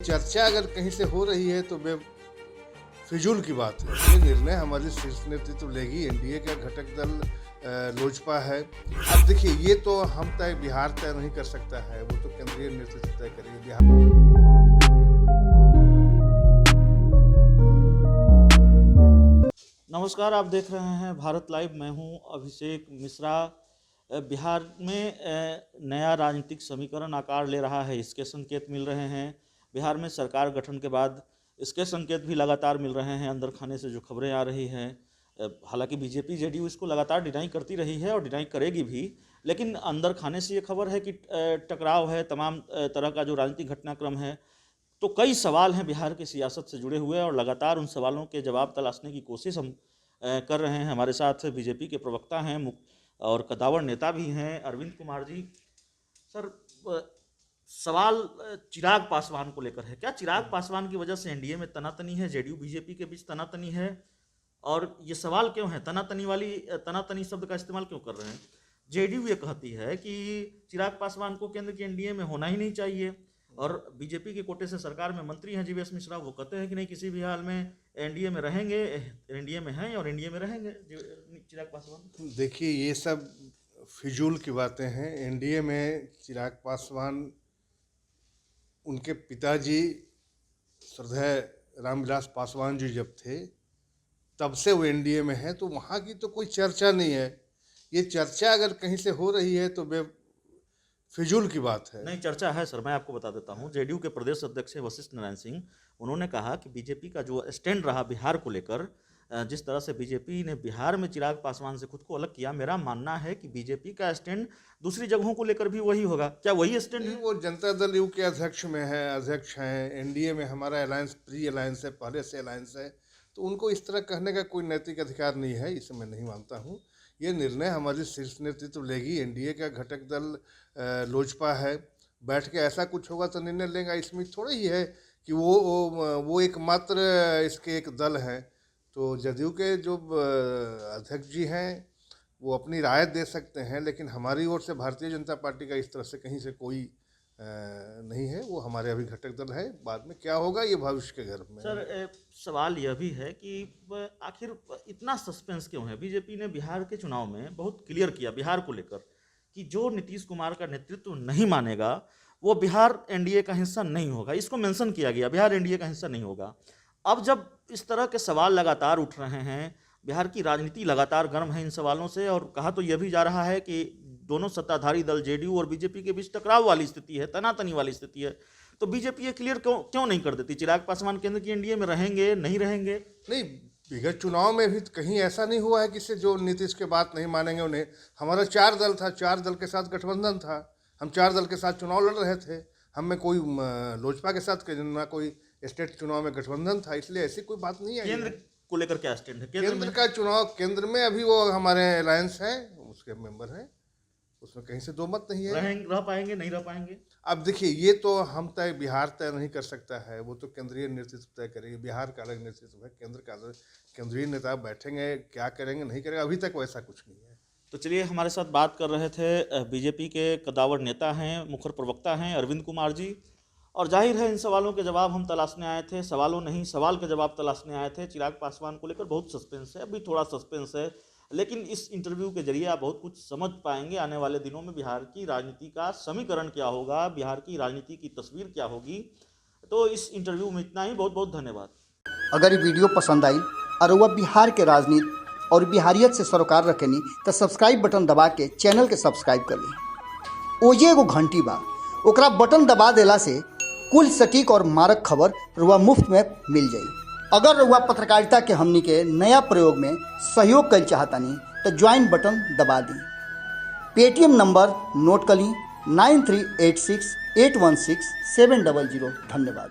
चर्चा अगर कहीं से हो रही है तो फिजूल की बात है। ये निर्णय हमारी शीर्ष नेतृत्व लेगी। एनडीए का घटक दल लोजपा है। अब देखिए, ये तो हम बिहार तय नहीं कर सकता है, वो तो केंद्रीय नेतृत्व तय करेगी। बिहार नमस्कार, आप देख रहे हैं भारत लाइव। मैं हूं अभिषेक मिश्रा। बिहार में नया राजनीतिक समीकरण आकार ले रहा है, इसके संकेत मिल रहे हैं। बिहार में सरकार गठन के बाद इसके संकेत भी लगातार मिल रहे हैं। अंदर खाने से जो खबरें आ रही हैं, हालांकि बीजेपी जेडीयू इसको लगातार डिनाई करती रही है और डिनाई करेगी भी, लेकिन अंदर खाने से ये खबर है कि टकराव है, तमाम तरह का जो राजनीतिक घटनाक्रम है। तो कई सवाल हैं बिहार की सियासत से जुड़े हुए और लगातार उन सवालों के जवाब तलाशने की कोशिश हम कर रहे हैं। हमारे साथ बीजेपी के प्रवक्ता हैं और कदावर नेता भी हैं अरविंद कुमार जी। सर, सवाल चिराग पासवान को लेकर है। क्या चिराग पासवान की वजह से एनडीए में तनातनी है, जेडीयू बीजेपी के बीच तनातनी है? और ये सवाल क्यों है? तनातनी शब्द का इस्तेमाल क्यों कर रहे हैं? जेडीयू ये कहती है कि चिराग पासवान को केंद्र की एनडीए में होना ही नहीं चाहिए, और बीजेपी के कोटे से सरकार में मंत्री हैं जीवीएस मिश्रा, वो कहते हैं कि नहीं, किसी भी हाल में एनडीए में रहेंगे, एनडीए में हैं और एनडीए में रहेंगे चिराग पासवान। देखिए, ये सब फिजूल की बातें हैं। एनडीए में चिराग पासवान, उनके पिताजी श्रद्धेय रामविलास पासवान जी जब थे तब से वो एनडीए में है, तो वहाँ की तो कोई चर्चा नहीं है। ये चर्चा अगर कहीं से हो रही है तो फिजूल की बात है। नहीं, चर्चा है सर, मैं आपको बता देता हूँ। जेडीयू के प्रदेश अध्यक्ष वशिष्ठ नारायण सिंह, उन्होंने कहा कि बीजेपी का जो स्टैंड रहा बिहार को लेकर, जिस तरह से बीजेपी ने बिहार में चिराग पासवान से खुद को अलग किया, मेरा मानना है कि बीजेपी का स्टैंड दूसरी जगहों को लेकर भी वही होगा। क्या वही स्टैंड है? वो जनता दल यू के अध्यक्ष हैं। एनडीए में हमारा अलायंस प्री अलायंस है, पहले से अलायंस है, तो उनको इस तरह कहने का कोई नैतिक अधिकार नहीं है। इसे मैं नहीं मानता हूँ। ये निर्णय हमारी शीर्ष नेतृत्व लेगी। एनडीए का घटक दल लोजपा है, बैठ के ऐसा कुछ होगा तो निर्णय लेगा। इसमें थोड़ा ही है कि वो एकमात्र इसके एक दल है। तो जदयू के जो अध्यक्ष जी हैं वो अपनी राय दे सकते हैं, लेकिन हमारी ओर से भारतीय जनता पार्टी का इस तरह से कहीं से कोई नहीं है। वो हमारे अभी घटक दल है, बाद में क्या होगा ये भविष्य के घर में। सर, सवाल यह भी है कि आखिर इतना सस्पेंस क्यों है? बीजेपी ने बिहार के चुनाव में बहुत क्लियर किया बिहार को लेकर कि जो नीतीश कुमार का नेतृत्व नहीं मानेगा वो बिहार एनडीए का हिस्सा नहीं होगा। इसको मेंशन किया गया, बिहार एनडीए का हिस्सा नहीं होगा। अब जब इस तरह के सवाल लगातार उठ रहे हैं, बिहार की राजनीति लगातार गर्म है इन सवालों से, और कहा तो यह भी जा रहा है कि दोनों सत्ताधारी दल जेडीयू और बीजेपी के बीच टकराव वाली स्थिति है, तनातनी वाली स्थिति है, तो बीजेपी ये क्लियर क्यों नहीं कर देती? चिराग पासवान केंद्र की एनडीए में रहेंगे, नहीं रहेंगे? नहीं, विगत चुनाव में भी कहीं ऐसा नहीं हुआ है कि जो नीतीश के बात नहीं मानेंगे उन्हें। हमारा 4 दल था, 4 दल के साथ गठबंधन था, हम 4 दल के साथ चुनाव लड़ रहे थे। हमें कोई लोजपा के साथ ना कोई स्टेट चुनाव में गठबंधन था, इसलिए ऐसी कोई बात नहीं है। केंद्र को लेकर क्या स्टैंड है? केंद्र का चुनाव, केंद्र में अभी वो हमारे अलायंस है, उसके मेंबर हैं, उसमें कहीं से दो मत नहीं है। रह पाएंगे, नहीं रह पाएंगे? अब देखिए, ये तो हम बिहार तय नहीं कर सकता है, वो तो केंद्रीय नेतृत्व तय करेगी। बिहार का अलग नेतृत्व है, केंद्र का अलग। केंद्रीय नेता बैठेंगे, क्या करेंगे नहीं करेंगे, अभी तक वैसा कुछ नहीं है। तो चलिए, हमारे साथ बात कर रहे थे बीजेपी के कदावर नेता हैं, मुखर प्रवक्ता हैं अरविंद कुमार जी। और जाहिर है इन सवालों के जवाब हम तलाशने आए थे, सवालों नहीं सवाल के जवाब तलाशने आए थे। चिराग पासवान को लेकर बहुत सस्पेंस है, अभी थोड़ा सस्पेंस है, लेकिन इस इंटरव्यू के जरिए आप बहुत कुछ समझ पाएंगे। आने वाले दिनों में बिहार की राजनीति का समीकरण क्या होगा, बिहार की राजनीति की तस्वीर क्या होगी। तो इस इंटरव्यू में इतना ही। बहुत बहुत धन्यवाद। अगर ये वीडियो पसंद आई और वह बिहार के राजनीति और बिहारियत से सरोकार रखेनी तो सब्सक्राइब बटन दबा के चैनल के सब्सक्राइब कर ली। ओजे एगो घंटी बा, ओकरा बटन दबा देला से कुल सटीक और मारक खबर रुआ मुफ्त में मिल जाई। अगर रुआ पत्रकारिता के हमनी के नया प्रयोग में सहयोग कर चाहतानी तो ज्वाइन बटन दबा दी। पेटीएम नंबर नोट कर ली 9386816700। धन्यवाद।